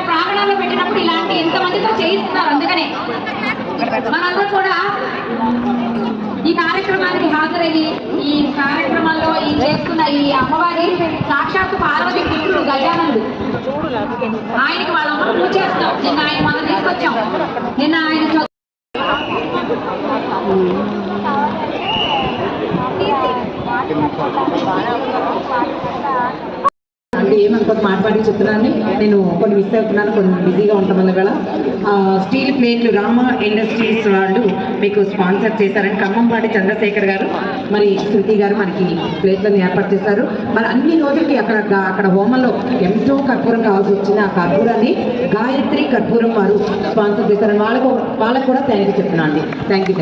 ప్రాంగణాల్లో పెట్టినప్పుడు ఇలాంటి ఎంతమందితో చేయిస్తున్నారు. అందుకనే మనందరూ కూడా ఈ కార్యక్రమానికి హాజరయ్యి ఈ కార్యక్రమంలో ఈ చేస్తున్న ఈ అమ్మవారి సాక్షాత్తు పార్వతి పుత్రుడు గజాననుడు, ఆయనకి వాళ్ళందరూ పూజ చేస్తాం. నిన్న ఆయన మనం తీసుకొచ్చాం. నిన్న ఆయన అంటే ఏమనుకోని మాట్లాడి చెప్తున్నాను. నేను కొన్ని మిస్ అవుతున్నాను, కొన్ని బిజీగా ఉంటాం వల్ల కూడా. స్టీల్ ప్లేట్లు రామ ఇండస్ట్రీస్ వాళ్ళు మీకు స్పాన్సర్ చేశారని ఖమ్మంపాటి చంద్రశేఖర్ గారు మరి శృతి గారు మనకి ప్లేట్లను ఏర్పాటు చేశారు. మరి అన్ని రోజులకి అక్కడ హోమంలో ఎంతో కర్పూరం కావాల్సి వచ్చిన ఆ కర్పూరాన్ని గాయత్రి కర్పూరం వారు స్పాన్సర్ చేశారని వాళ్ళకు కూడా థ్యాంక్ యూ చెప్తున్నాను అండి. Thank you.